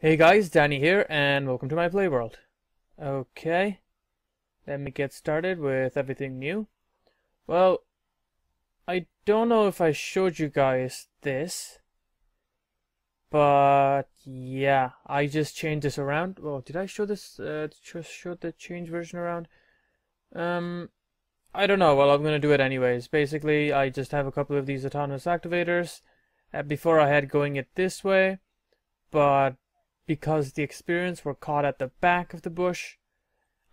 Hey guys, Danny here, and welcome to my playworld. Okay, let me get started with everything new. Well, I don't know if I showed you guys this, but yeah, I just changed this around. Well, did I show this, just show the change version around? Um, I don't know. Well, I'm gonna do it anyways. Basically, I just have a couple of these autonomous activators. Before I had going it this way, but because the experience were caught at the back of the bush,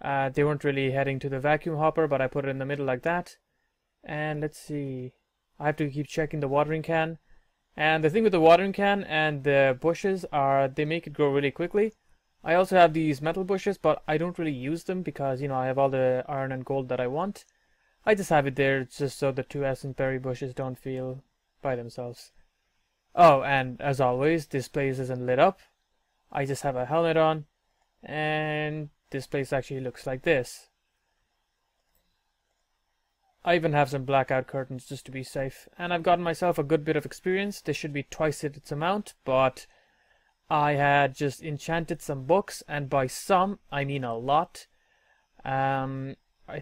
they weren't really heading to the vacuum hopper, but I put it in the middle like that. And let's see, I have to keep checking the watering can. And the thing with the watering can and the bushes are they make it grow really quickly. I also have these metal bushes, but I don't really use them because, you know, I have all the iron and gold that I want. I just have it there just so the two essence berry bushes don't feel by themselves. Oh, and as always, this place isn't lit up. I just have a helmet on, and this place actually looks like this. I even have some blackout curtains just to be safe, and I've gotten myself a good bit of experience. This should be twice its amount, but I had just enchanted some books, and by some, I mean a lot. I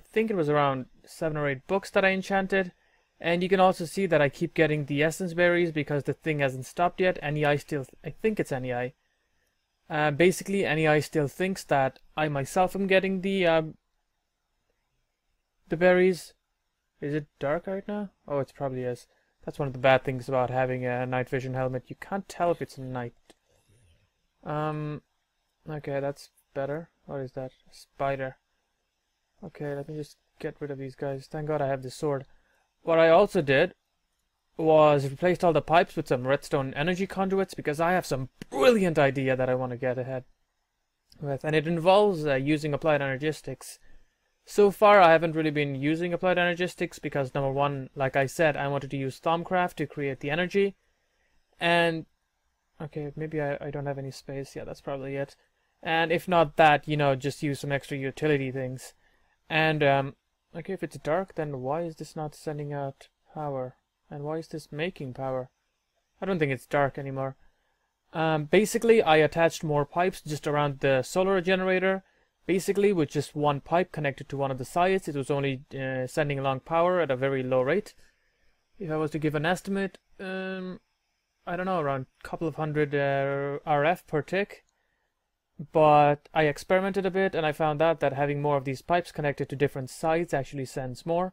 think it was around 7 or 8 books that I enchanted. And you can also see that I keep getting the essence berries because the thing hasn't stopped yet. NEI still, I think it's NEI. Basically, NEI still thinks that I myself am getting the berries. Is it dark right now? Oh, it probably is. That's one of the bad things about having a night vision helmet. You can't tell if it's night. Okay, that's better. What is that? A spider. Okay, let me just get rid of these guys. Thank God I have this sword. What I also did was replaced all the pipes with some redstone energy conduits because I have some brilliant idea that I want to get ahead with, and it involves using applied energistics. So far I haven't really been using applied energistics because number one, like I said, I wanted to use Thaumcraft to create the energy, and okay, maybe I don't have any space. Yeah, that's probably it. And if not that, you know, just use some extra utility things. And okay, if it's dark, then why is this not sending out power? And why is this making power? I don't think it's dark anymore. Basically, I attached more pipes just around the solar generator. Basically, with just one pipe connected to one of the sides, it was only sending along power at a very low rate. If I was to give an estimate, I don't know, around a couple of hundred RF per tick. But I experimented a bit and I found out that having more of these pipes connected to different sides actually sends more.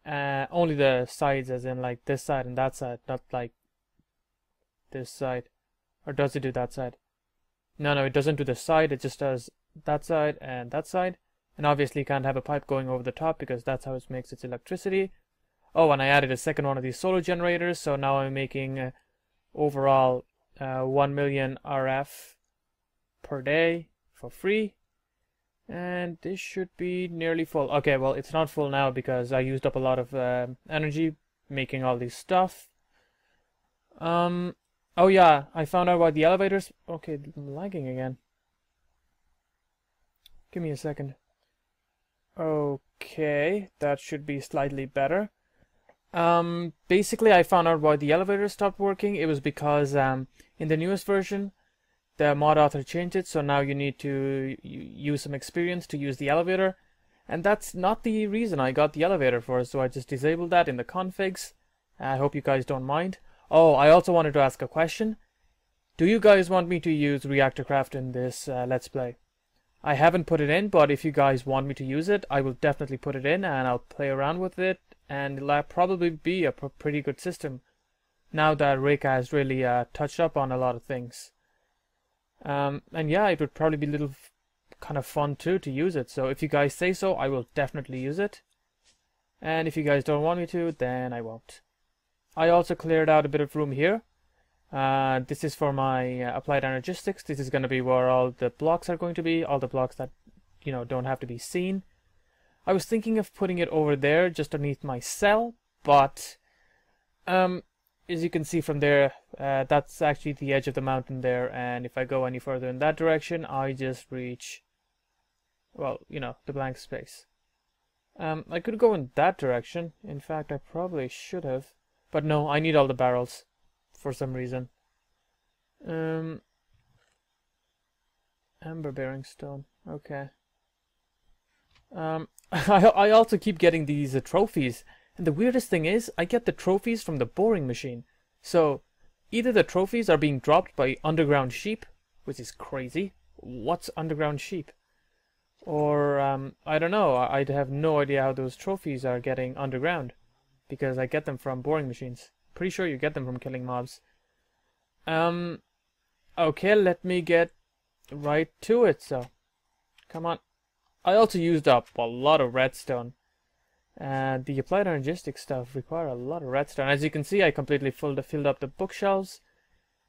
Only the sides, as in like this side and that side, not like this side. Or does it do that side? No, it doesn't do the side, it just does that side and that side. And obviously you can't have a pipe going over the top because that's how it makes its electricity. Oh, and I added a second one of these solar generators, so now I'm making overall 1 million RF per day for free, and this should be nearly full. Okay, well, it's not full now because I used up a lot of energy making all this stuff. Oh yeah, I found out why the elevators. Okay, I'm lagging again. Give me a second. Okay, that should be slightly better. Basically I found out why the elevators stopped working. It was because in the newest version the mod author changed it, so now you need to use some experience to use the elevator. And that's not the reason I got the elevator for, so I just disabled that in the configs. I hope you guys don't mind. Oh, I also wanted to ask a question. Do you guys want me to use Reactorcraft in this Let's Play? I haven't put it in, but if you guys want me to use it, I will definitely put it in and I'll play around with it. And it'll probably be a pretty good system now that Rick has really touched up on a lot of things. And yeah, it would probably be a little kind of fun too to use it. So if you guys say so, I will definitely use it. And if you guys don't want me to, then I won't. I also cleared out a bit of room here. This is for my applied energistics. This is going to be where all the blocks are going to be. All the blocks that, you know, don't have to be seen. I was thinking of putting it over there just underneath my cell, but as you can see from there, that's actually the edge of the mountain there, and if I go any further in that direction, I just reach, well, you know, the blank space. I could go in that direction. In fact, I probably should have, but no, I need all the barrels for some reason. Amber bearing stone. Okay. I also keep getting these trophies, and the weirdest thing is I get the trophies from the boring machine. So either the trophies are being dropped by underground sheep, which is crazy. What's underground sheep? Or I don't know. I'd have no idea how those trophies are getting underground, because I get them from boring machines. Pretty sure you get them from killing mobs. Okay, let me get right to it. So, come on. I also used up a lot of redstone. And the applied energistic stuff require a lot of redstone. As you can see, I completely filled up the bookshelves.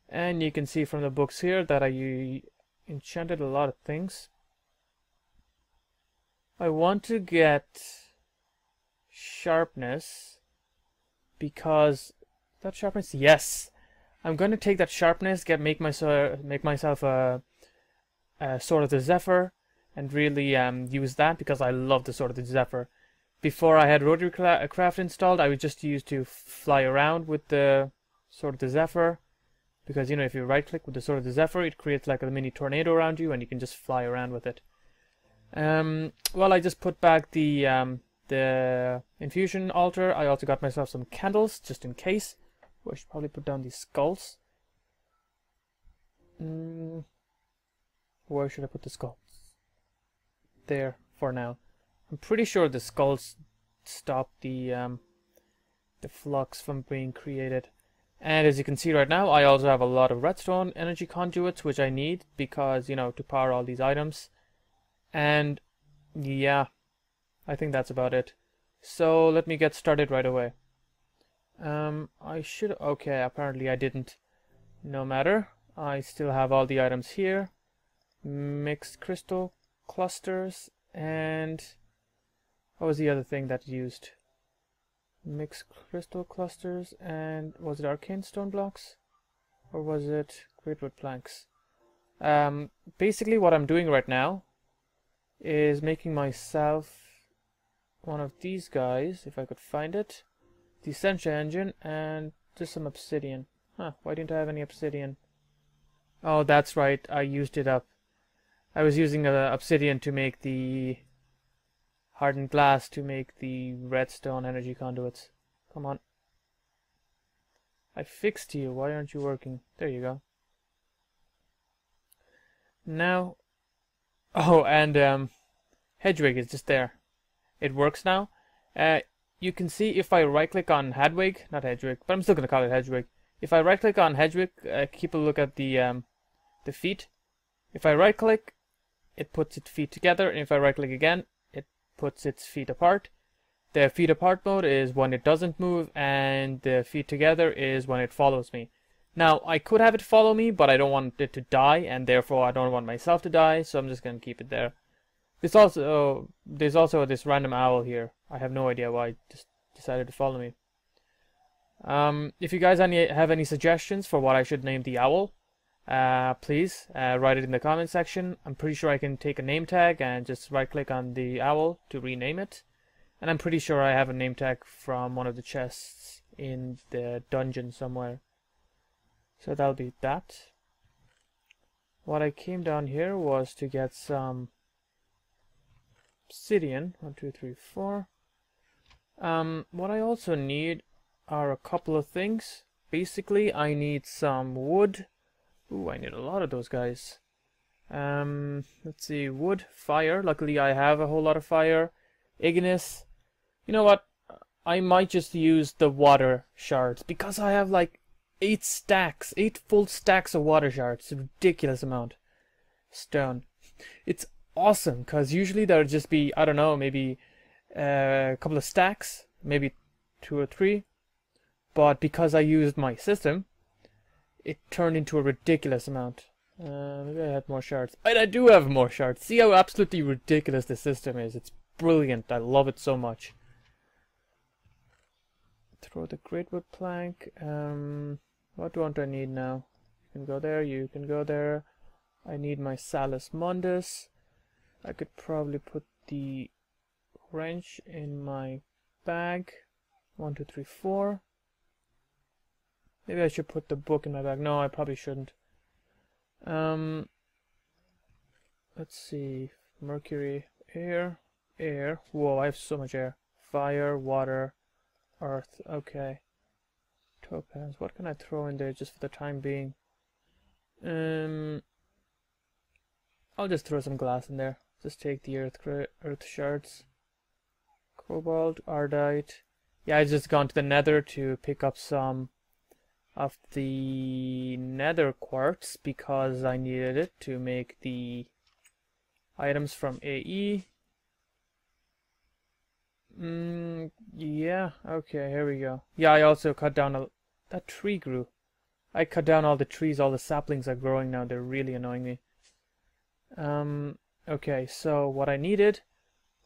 And you can see from the books here that I enchanted a lot of things. I want to get sharpness because that sharpness, yes, I'm going to take that sharpness, make myself a Sword of the Zephyr, and really use that because I love the Sword of the Zephyr. Before I had Rotary Craft installed, I would just use to fly around with the Sword of the Zephyr, because you know, if you right click with the Sword of the Zephyr, it creates like a mini tornado around you and you can just fly around with it. Well, I just put back the infusion altar. I also got myself some candles just in case. Oh, I should probably put down these skulls. Where should I put the skulls? There for now. I'm pretty sure the skulls stop the flux from being created. And as you can see right now, I also have a lot of redstone energy conduits, which I need because, you know, to power all these items. And yeah, I think that's about it. So let me get started right away. I should, okay, apparently I didn't. No matter, I still have all the items here. Mixed crystal clusters, and what was the other thing that used? Mixed crystal clusters, and was it arcane stone blocks? Or was it great wood planks? Basically what I'm doing right now is making myself one of these guys, if I could find it. The Essentia engine, and just some obsidian. Huh, why didn't I have any obsidian? Oh, that's right, I used it up. I was using obsidian to make the hardened glass to make the redstone energy conduits. Come on. I fixed you, why aren't you working? There you go. Now, oh, and Hedwig is just there. It works now. You can see if I right click on Hedwig, not Hedwig, but I'm still gonna call it Hedwig. If I right click on Hedwig, keep a look at the feet. If I right click, it puts its feet together, and if I right click again, it puts its feet apart. The feet apart mode is when it doesn't move, and the feet together is when it follows me. Now, I could have it follow me, but I don't want it to die, and therefore I don't want myself to die, so I'm just gonna keep it there. There's also this random owl here. I have no idea why it just decided to follow me. If you guys have any suggestions for what I should name the owl, please write it in the comment section. I'm pretty sure I can take a name tag and just right click on the owl to rename it. And I'm pretty sure I have a name tag from one of the chests in the dungeon somewhere. So that'll be that. What I came down here was to get some obsidian. 1, 2, 3, 4. What I also need are a couple of things. Basically, I need some wood. Ooh, I need a lot of those guys. Let's see, wood, fire. Luckily, I have a whole lot of fire. Ignis. You know what? I might just use the water shards because I have like 8 full stacks of water shards. It's a ridiculous amount. Stone. It's awesome because usually there'll just be, I don't know, maybe a couple of stacks, maybe 2 or 3. But because I used my system, it turned into a ridiculous amount. Maybe I had more shards. And I do have more shards. See how absolutely ridiculous this system is. It's brilliant. I love it so much. Throw the great wood plank. What don't I need now? You can go there, you can go there. I need my Salus Mundus. I could probably put the wrench in my bag. 1, 2, 3, 4. Maybe I should put the book in my bag. No, I probably shouldn't. let's see. Mercury, air, air. Whoa, I have so much air. Fire, water, earth. Okay. Topaz. What can I throw in there just for the time being? I'll just throw some glass in there. Just take the earth shards. Cobalt, ardite. Yeah, I just gone to the nether to pick up some of the nether quartz because I needed it to make the items from AE. Yeah, okay, here we go. Yeah, I also cut down that tree grew. I cut down all the trees, all the saplings are growing now, they're really annoying me. Okay, so what I needed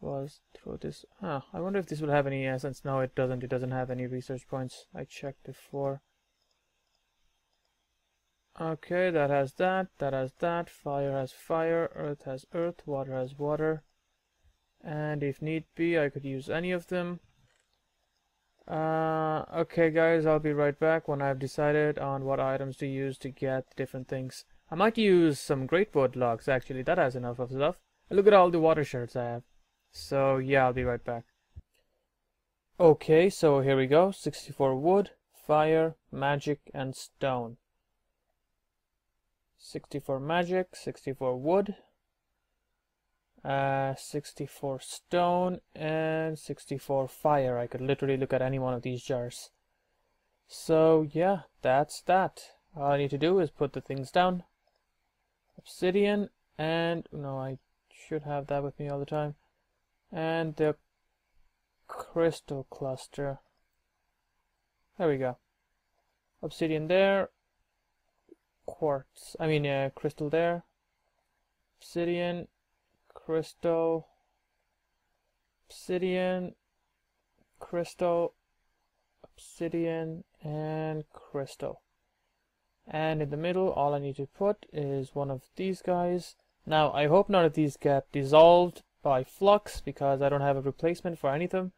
was throw this. I wonder if this will have any essence. No, it doesn't. It doesn't have any research points. I checked before. Okay, that has that. That has that. Fire has fire. Earth has earth. Water has water. And if need be, I could use any of them. Okay, guys, I'll be right back when I've decided on what items to use to get different things. I might use some great wood logs. Actually, that has enough of stuff. Look at all the water shards I have. So yeah, I'll be right back. Okay, so here we go. 64 wood, fire, magic, and stone. 64 magic, 64 wood, 64 stone, and 64 fire. I could literally look at any one of these jars. So yeah, that's that. All I need to do is put the things down. Obsidian, and no, I should have that with me all the time. And the crystal cluster. There we go. Obsidian there. Quartz. Crystal there. Obsidian. Crystal. Obsidian. Crystal. Obsidian. And crystal. And in the middle, all I need to put is one of these guys. Now, I hope none of these get dissolved by flux because I don't have a replacement for any of them.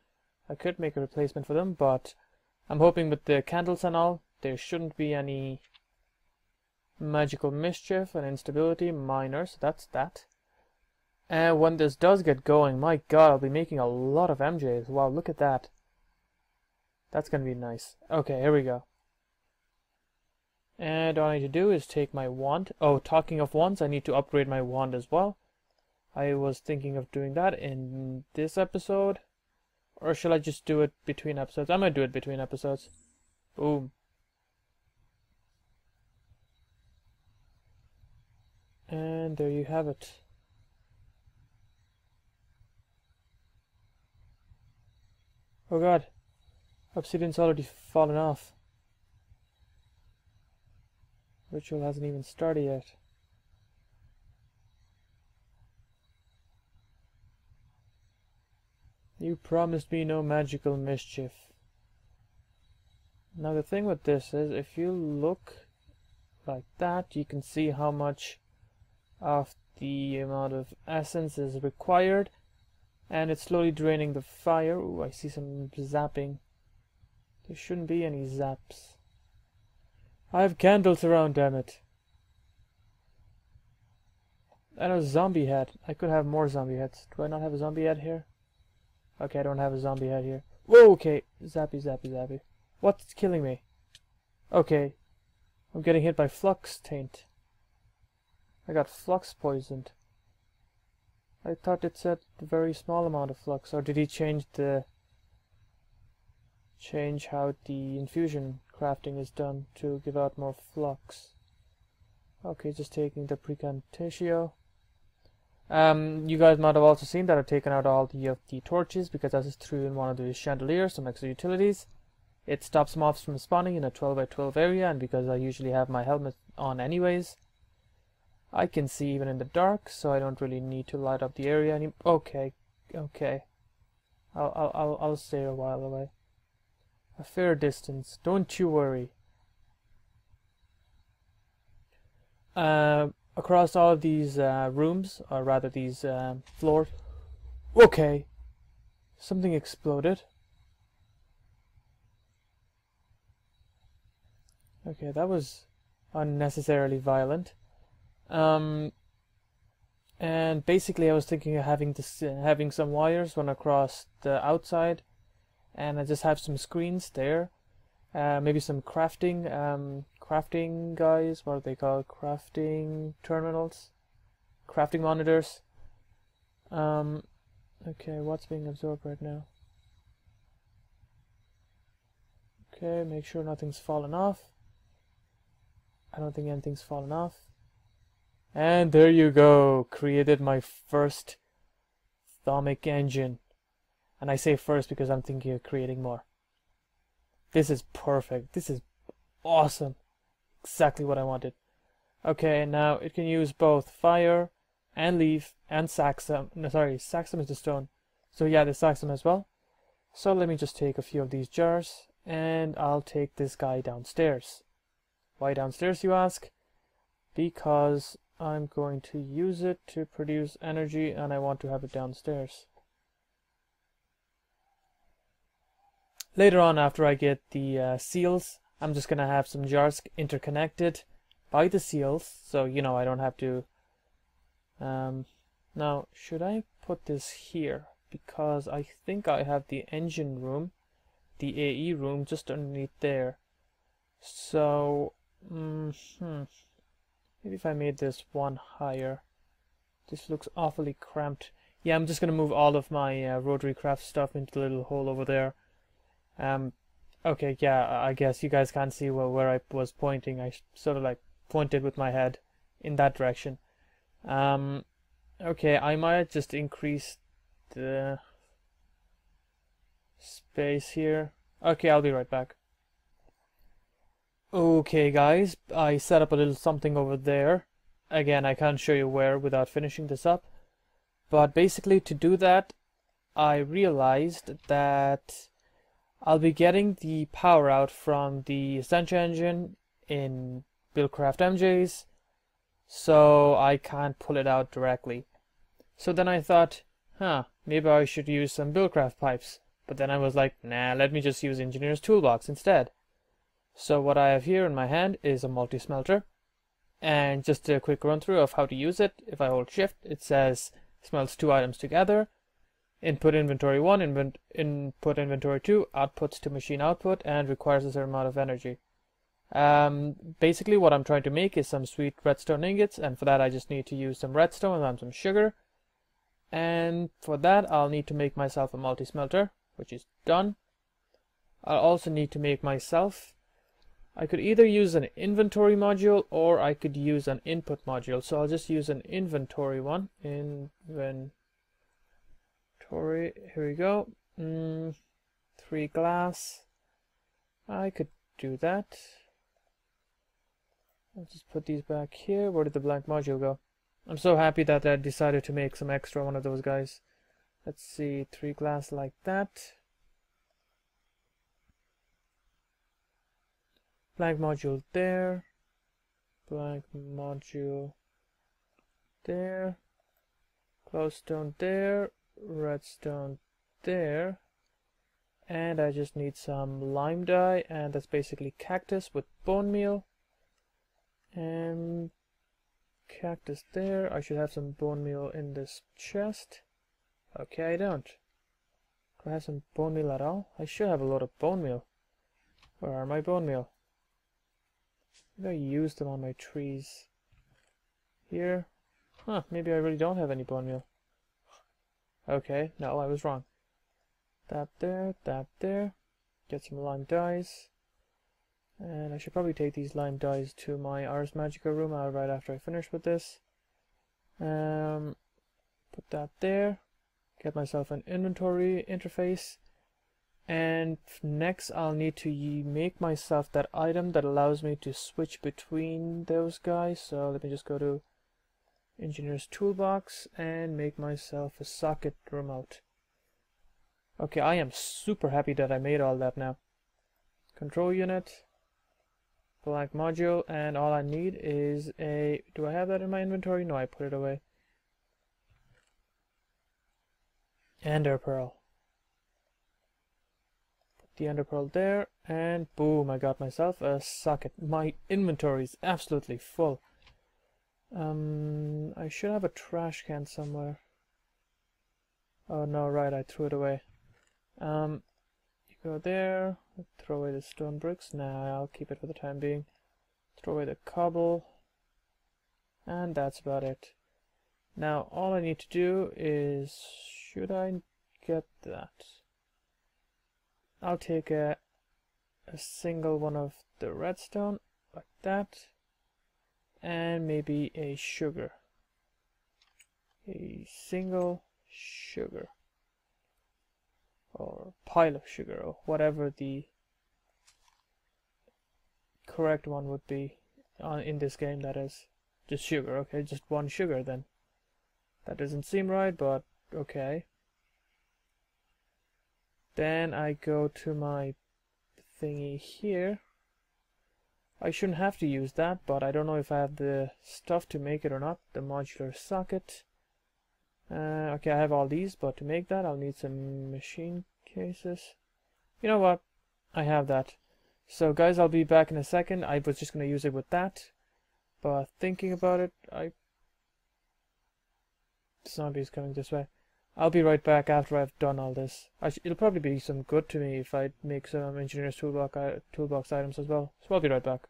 I could make a replacement for them, but I'm hoping with the candles and all, there shouldn't be any magical mischief and instability minor, so that's that. And when this does get going, my god, I'll be making a lot of MJs. Wow, look at that. That's gonna be nice. Okay, here we go. And all I need to do is take my wand. Oh, talking of wands, I need to upgrade my wand as well. I was thinking of doing that in this episode. Or shall I just do it between episodes? I'm gonna do it between episodes. Boom. And there you have it. Oh god. Obsidian's already fallen off. Ritual hasn't even started yet. You promised me no magical mischief. Now the thing with this is, if you look like that, you can see how much of the amount of essence is required, and it's slowly draining the fire. Ooh, I see some zapping. There shouldn't be any zaps. I have candles around, damn it. And a zombie head. I could have more zombie heads. Do I not have a zombie head here? Okay, I don't have a zombie head here. Whoa, okay. Zappy, zappy, zappy. What's killing me? Okay. I'm getting hit by flux taint. I got flux poisoned. I thought it said a very small amount of flux. Or did he change how the infusion crafting is done to give out more flux? Okay, just taking the precantatio. You guys might have also seen that I've taken out all the torches because I just threw in one of the chandeliers, some extra utilities. It stops mobs from spawning in a 12 by 12 area, and because I usually have my helmet on anyways, I can see even in the dark, so I don't really need to light up the area anymore. Okay, okay. I'll stay a while away. A fair distance. Don't you worry. Across all of these rooms, or rather these floors. Okay. Something exploded. Okay, that was unnecessarily violent. And And basically I was thinking of having some wires run across the outside, and I just have some screens there. Maybe some crafting guys, what are they called? Crafting terminals? Crafting monitors. Okay, what's being absorbed right now? Okay, make sure nothing's fallen off. I don't think anything's fallen off. And there you go, created my first Thaumic engine. And I say first because I'm thinking of creating more. This is perfect. This is awesome. Exactly what I wanted. Okay, now it can use both fire and leaf and saxum. No, sorry, saxum is the stone. So yeah, the saxum as well. So let me just take a few of these jars and I'll take this guy downstairs. Why downstairs, you ask? Because I'm going to use it to produce energy and I want to have it downstairs. Later on, after I get the seals, I'm just gonna have some jars interconnected by the seals, so you know I don't have to. Now, should I put this here? Because I think I have the engine room, the AE room, just underneath there. So, maybe if I made this one higher. This looks awfully cramped. Yeah, I'm just gonna move all of my rotary craft stuff into the little hole over there. Okay, yeah, I guess you guys can't see where I was pointing. I sort of like pointed with my head in that direction. Okay, I might just increase the space here. Okay, I'll be right back. Okay, guys, I set up a little something over there. Again, I can't show you where without finishing this up. But basically, to do that, I realized that I'll be getting the power out from the Essentia engine in Buildcraft MJs, so I can't pull it out directly. So then I thought, maybe I should use some Buildcraft pipes. But then I was like, nah, let me just use Engineer's Toolbox instead. So what I have here in my hand is a multi-smelter. And just a quick run through of how to use it. If I hold shift, it says smelts 2 items together. Input inventory 1, input inventory 2, outputs to machine output, and requires a certain amount of energy. Basically what I'm trying to make is some sweet redstone ingots, and for that I just need to use some redstone and some sugar. And for that I'll need to make myself a multi-smelter, which is done. I'll also need to make myself, I could either use an inventory module or I could use an input module. So I'll just use an inventory one. Here we go. 3 glass. I could do that. I'll just put these back here. Where did the blank module go? I'm so happy that I decided to make some extra one of those guys. Let's see, 3 glass like that. Blank module there. Blank module there. Glowstone there. Redstone there. And I just need some lime dye, and that's basically cactus with bone meal. And cactus there. I should have some bone meal in this chest. Okay, I don't. Do I have some bone meal at all? I should have a lot of bone meal. Where are my bone meal? Maybe I used them on my trees. Here. Maybe I really don't have any bone meal. Okay, no, I was wrong. That there, that there. Get some lime dyes. And I should probably take these lime dyes to my Ars Magica room right after I finish with this. Put that there. Get myself an inventory interface. And next I'll need to make myself that item that allows me to switch between those guys. So let me just go to Engineer's Toolbox and make myself a socket remote. Okay, I am super happy that I made all that now. Control unit, blank module, and all I need is a... Do I have that in my inventory? No, I put it away. Ender pearl. Put the ender pearl there, and boom, I got myself a socket. My inventory is absolutely full. I should have a trash can somewhere. Oh no, right, I threw it away. You go there, throw away the stone bricks. Nah, I'll keep it for the time being. Throw away the cobble. And that's about it. Now, all I need to do is... should I get that? I'll take a single one of the redstone, like that. And maybe a sugar. A single sugar. Or pile of sugar, or whatever the correct one would be in this game, that is. Just sugar, okay, just one sugar then. That doesn't seem right, but okay. Then I go to my thingy here. I shouldn't have to use that, but I don't know if I have the stuff to make it or not. The modular socket. Okay, I have all these, but to make that I'll need some machine cases. You know what? I have that. So guys, I'll be back in a second. I was just going to use it with that. But thinking about it, Zombie's coming this way. I'll be right back after I've done all this. It'll probably be some good to me if I make some Engineer's Toolbox items as well. So I'll be right back.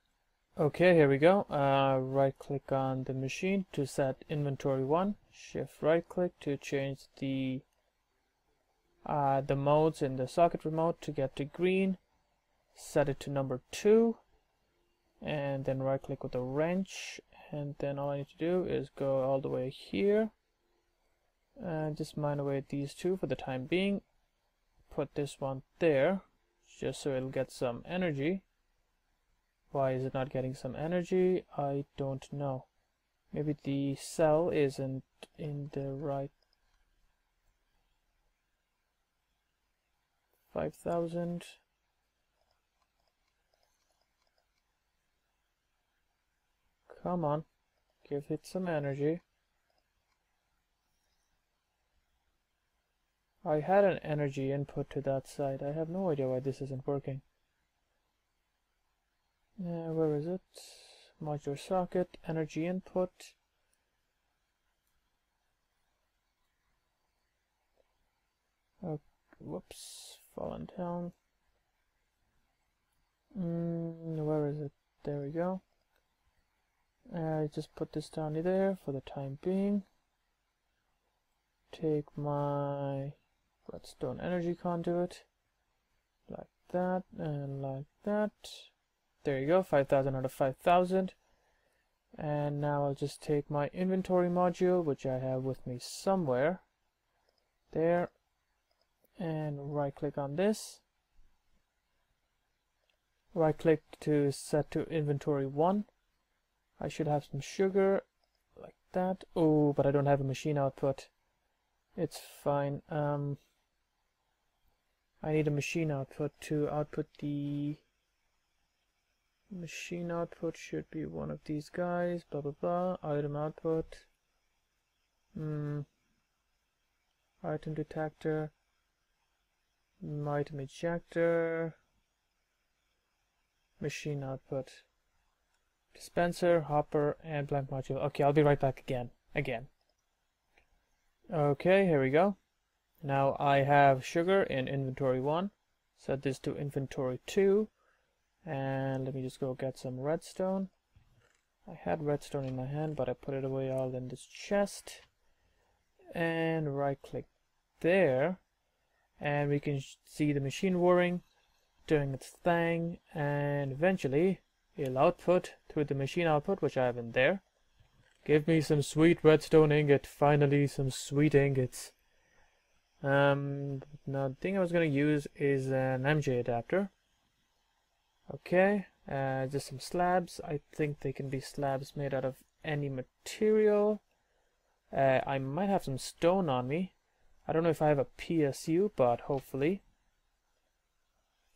Okay, here we go. Right click on the machine to set inventory 1. Shift right click to change the modes in the socket remote to get to green. Set it to number 2. And then right click with the wrench. And then all I need to do is go all the way here. And just mine away these two for the time being. Put this one there, just so it'll get some energy. Why is it not getting some energy? I don't know. Maybe the cell isn't in the right 5,000. Come on, give it some energy. I had an energy input to that side. I have no idea why this isn't working. Where is it? Modular socket, energy input. Oh, whoops, fallen down. Where is it? There we go. I just put this down there for the time being. Take my redstone energy conduit, like that, and like that. There you go, 5,000 out of 5,000. And now I'll just take my inventory module, which I have with me somewhere. There. And right click on this. Right click to set to inventory 1. I should have some sugar, like that. Oh, but I don't have a machine output. It's fine. I need a machine output to output the machine output should be one of these guys. Blah blah blah. Item output. Item detector. Item ejector. Machine output. Dispenser, hopper, and blank module. Okay, I'll be right back again. Okay, here we go. Now I have sugar in inventory 1. Set this to inventory 2. And let me just go get some redstone. I had redstone in my hand, but I put it away all in this chest. And right click there. And we can see the machine whirring, doing its thing. And eventually it'll output through the machine output, which I have in there. Give me some sweet redstone ingot. Finally, some sweet ingots. Now the thing I was going to use is an MJ adapter. Okay, just some slabs. I think they can be slabs made out of any material. I might have some stone on me. I don't know if I have a PSU, but hopefully.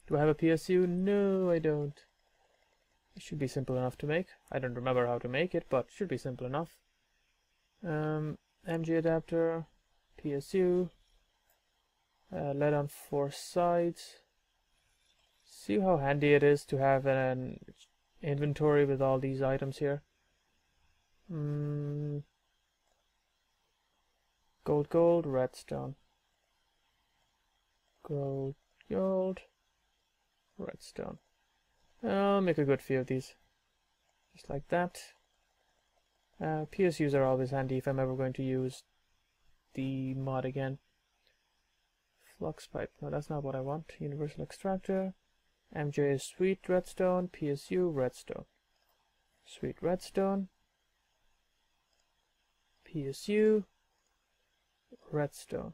Do I have a PSU? No, I don't. It should be simple enough to make. I don't remember how to make it, but it should be simple enough. MG adapter, PSU, LED on 4 sides. See how handy it is to have an inventory with all these items here. Gold, gold, redstone. Gold, gold, redstone. I'll make a good few of these. Just like that. PSUs are always handy if I'm ever going to use the mod again. Flux pipe. No, that's not what I want. Universal extractor. MJ is sweet redstone. PSU redstone. Sweet redstone. PSU redstone.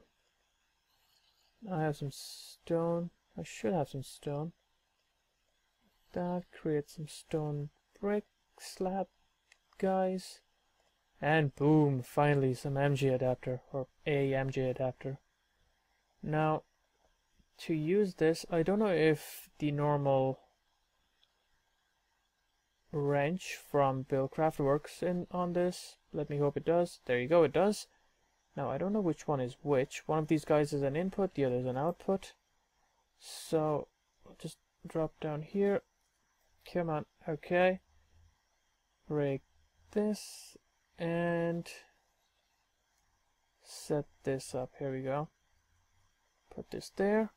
I have some stone. I should have some stone. That creates some stone brick slab guys. And boom, finally some MJ adapter, or a MJ adapter. Now, to use this, I don't know if the normal wrench from Buildcraft works on this. Let me hope it does. There you go, it does. Now, I don't know which one is which. One of these guys is an input, the other is an output. So, I'll just drop down here. Come on, okay. Break this and set this up. Here we go. Put this there.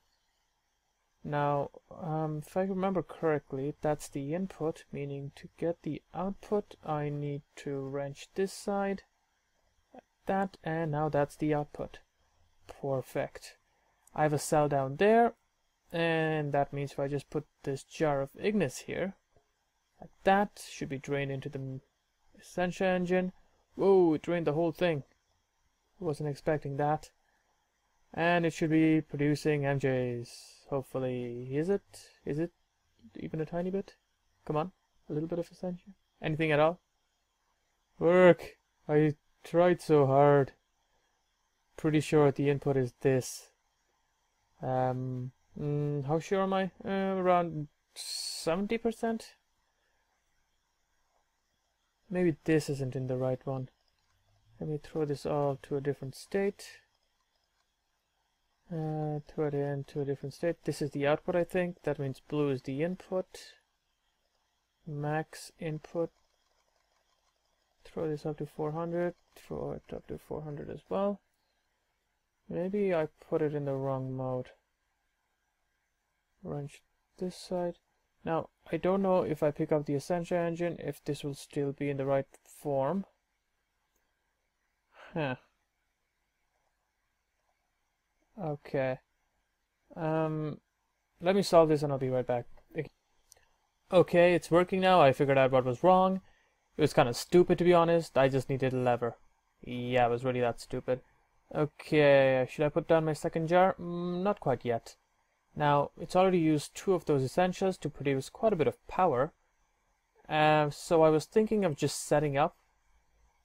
Now, if I remember correctly, that's the input, meaning to get the output, I need to wrench this side, that, and now that's the output. Perfect. I have a cell down there, and that means if I just put this jar of Ignis here, like that, should be drained into the Essentia engine. Whoa, it drained the whole thing. Wasn't expecting that. And it should be producing MJs. Hopefully. Is it? Is it even a tiny bit? Come on. A little bit of Essentia. Anything at all? Work! I tried so hard. Pretty sure the input is this. How sure am I? Around 70%? Maybe this isn't in the right one. Let me throw this all to a different state. Throw it into a different state. This is the output, I think. That means blue is the input. Max input. Throw this up to 400. Throw it up to 400 as well. Maybe I put it in the wrong mode. Wrench this side. Now, I don't know if I pick up the Essentia engine, if this will still be in the right form. Huh. Okay. Let me solve this and I'll be right back. Okay, it's working now. I figured out what was wrong. It was kind of stupid, to be honest. I just needed a lever. Yeah, it was really that stupid. Okay, should I put down my second jar? Not quite yet. Now, it's already used 2 of those essentials to produce quite a bit of power. So I was thinking of just setting up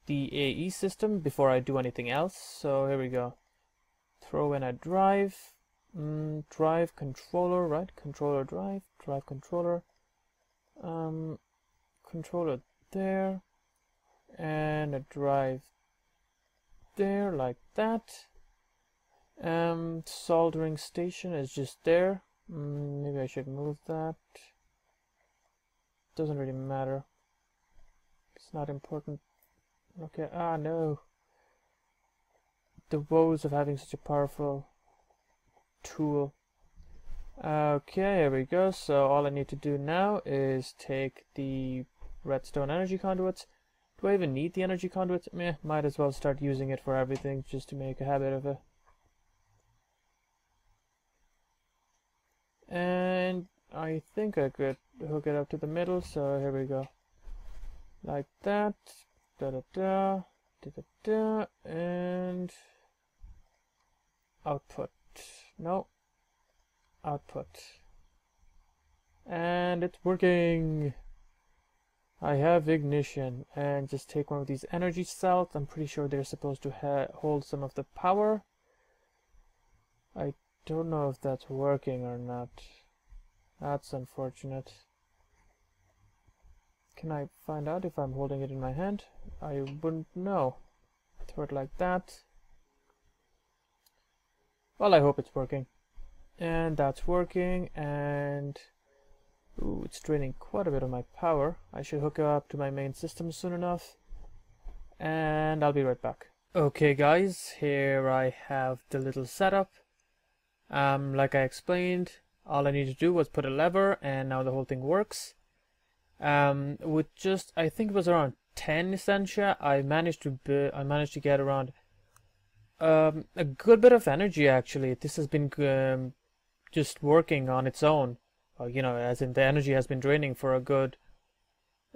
the AE system before I do anything else. So here we go. Throw in a drive. Drive controller, right? Controller drive. Drive controller. Controller there. And a drive there, like that. Soldering station is just there. Maybe I should move that. Doesn't really matter. It's not important. Okay, no. The woes of having such a powerful tool. Okay, here we go. So all I need to do now is take the redstone energy conduits. Do I even need the energy conduits? Meh, might as well start using it for everything just to make a habit of it. And I think I could hook it up to the middle, so here we go. Like that. Da-da-da. Da-da-da. And output. No. Output. And it's working. I have ignition. And just take one of these energy cells. I'm pretty sure they're supposed to hold some of the power. I don't know if that's working or not. That's unfortunate. Can I find out if I'm holding it in my hand? I wouldn't know. Throw it like that. Well, I hope it's working. And that's working, and ooh, it's draining quite a bit of my power. I should hook it up to my main system soon enough. and I'll be right back. Okay guys, here I have the little setup. Like I explained, all I need to do was put a lever and now the whole thing works. With just, I think it was around 10 Essentia, I managed to get around a good bit of energy actually. This has been just working on its own. You know, as in the energy has been draining for a good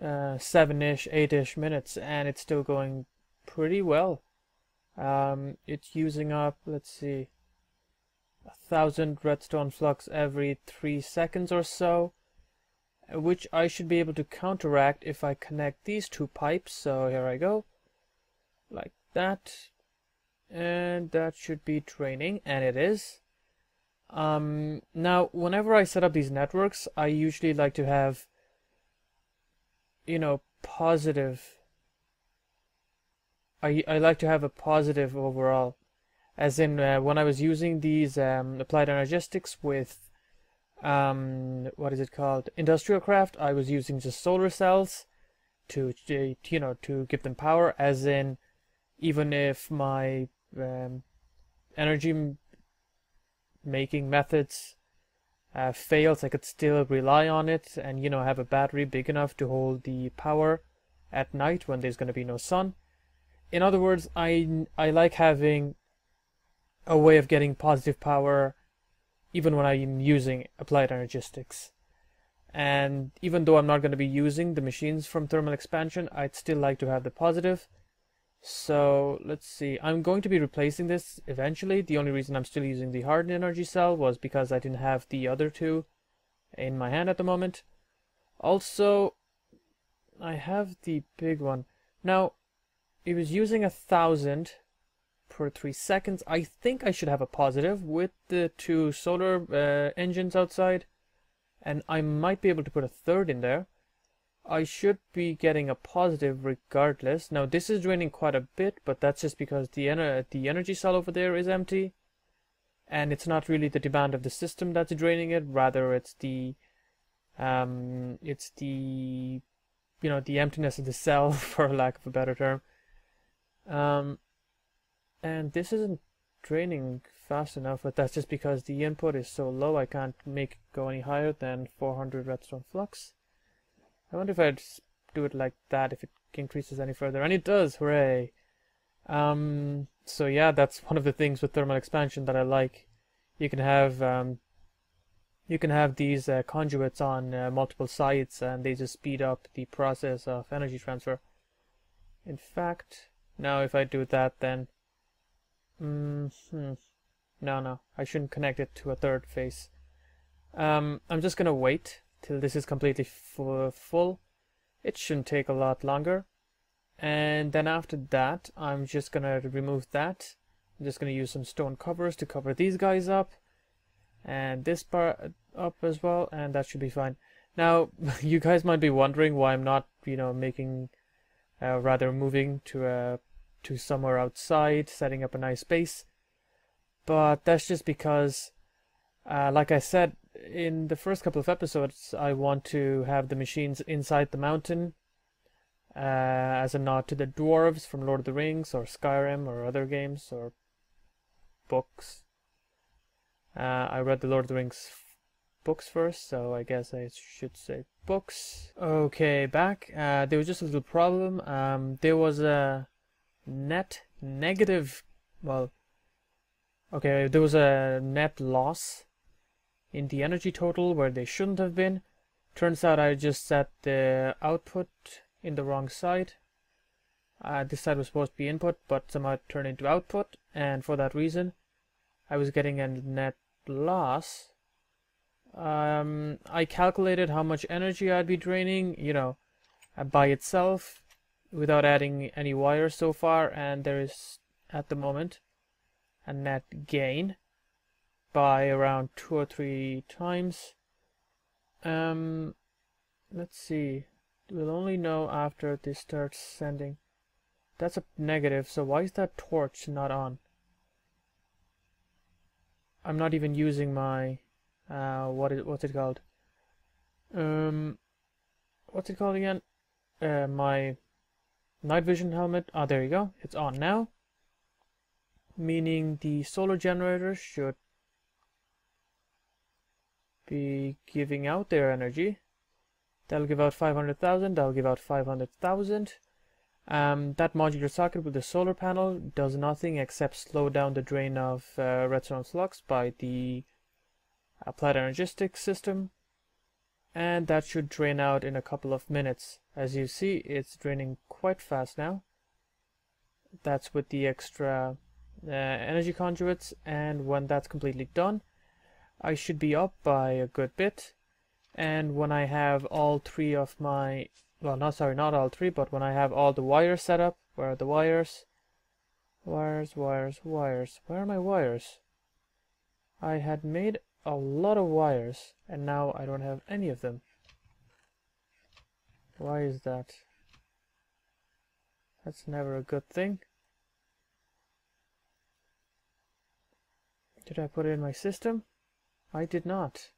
7-ish, 8-ish minutes, and it's still going pretty well. It's using up, let's see, 1,000 redstone flux every 3 seconds or so, which I should be able to counteract if I connect these two pipes. So here I go, like that, and that should be draining, and it is. Now, whenever I set up these networks, I usually like to have, you know, positive. I like to have a positive overall, as in when I was using these applied energistics with what is it called, industrial craft, I was using just solar cells to you know, to give them power, as in even if my energy making methods fails, I could still rely on it and, you know, have a battery big enough to hold the power at night when there's going to be no sun. In other words, I like having a way of getting positive power even when I'm using applied energistics. And even though I'm not going to be using the machines from thermal expansion, I'd still like to have the positive. So let's see, I'm going to be replacing this eventually. The only reason I'm still using the hardened energy cell was because I didn't have the other two in my hand at the moment. Also, I have the big one. Now, it was using 1,000 per 3 seconds. I think I should have a positive with the two solar engines outside, and I might be able to put a third in there. I should be getting a positive regardless. Now this is draining quite a bit, but that's just because the energy cell over there is empty, and it's not really the demand of the system that's draining it. Rather, it's the you know, the emptiness of the cell, for lack of a better term. And this isn't draining fast enough, but that's just because the input is so low. I can't make it go any higher than 400 redstone flux. I wonder if I'd do it like that, if it increases any further, and it does. Hooray! So yeah, that's one of the things with thermal expansion that I like. You can have these conduits on multiple sites, and they just speed up the process of energy transfer. In fact, now if I do that, then no, I shouldn't connect it to a third face. I'm just gonna wait till this is completely full. It shouldn't take a lot longer, and then after that I'm just gonna remove that. I'm just gonna use some stone covers to cover these guys up, and this part up as well, and that should be fine. Now you guys might be wondering why I'm not, you know, making rather moving to somewhere outside, setting up a nice base, but that's just because like I said in the first couple of episodes, I want to have the machines inside the mountain as a nod to the dwarves from Lord of the Rings or Skyrim or other games or books. I read the Lord of the Rings books first, so I guess I should say books. Okay, back. There was just a little problem. There was a net negative, well, okay, there was a net loss in the energy total where they shouldn't have been. Turns out I just set the output in the wrong side. This side was supposed to be input, but somehow it turned into output, and for that reason I was getting a net loss. I calculated how much energy I'd be draining, you know, by itself without adding any wires so far, and there is at the moment a net gain by around 2 or 3 times. Let's see, we'll only know after this starts sending. That's a negative, so why is that torch not on? I'm not even using my what's it called? What's it called again? My night vision helmet. Ah, there you go. It's on now. Meaning the solar generator should be giving out their energy. That'll give out 500,000. That'll give out 500,000. That modular socket with the solar panel does nothing except slow down the drain of Redstone Flux by the applied energistic system, and that should drain out in a couple of minutes. As you see, it's draining quite fast now. That's with the extra energy conduits, and when that's completely done, I should be up by a good bit. And when I have all three of my, well, not all three, but when I have all the wires set up, where are the wires? Wires. Where are my wires? I had made a lot of wires, and now I don't have any of them. Why is that? That's never a good thing. Did I put it in my system? I did not.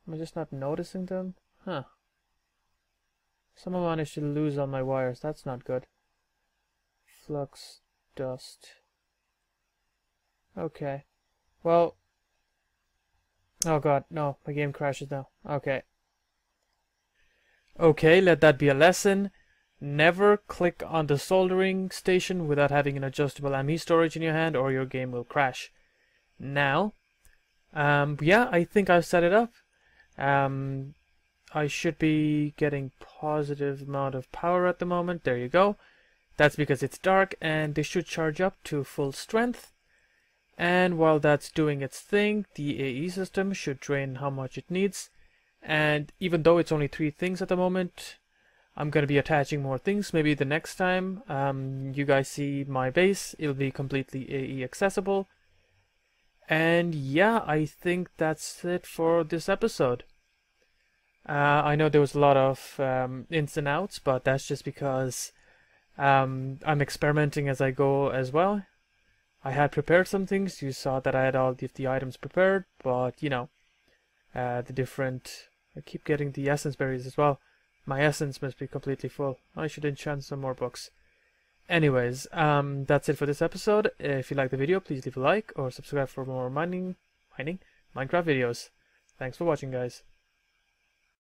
Am I just not noticing them? Huh. Somehow I managed to lose all my wires. That's not good. Flux, dust. Okay. Well. Oh god, no. My game crashes now. Okay. Okay, let that be a lesson. Never click on the soldering station without having an adjustable ME storage in your hand, or your game will crash. Now, yeah, I think I've set it up. I should be getting positive amount of power at the moment. There you go. That's because it's dark, and this should charge up to full strength. And while that's doing its thing, the AE system should drain how much it needs. And even though it's only 3 things at the moment, I'm going to be attaching more things. Maybe the next time you guys see my base, it'll be completely AE accessible. And yeah, I think that's it for this episode. I know there was a lot of ins and outs, but that's just because I'm experimenting as I go as well. I had prepared some things. You saw that I had all the items prepared, but you know, the different... I keep getting the essence berries as well. My essence must be completely full. I should enchant some more books. Anyways, that's it for this episode. If you like the video, please leave a like or subscribe for more Minecraft videos. Thanks for watching, guys.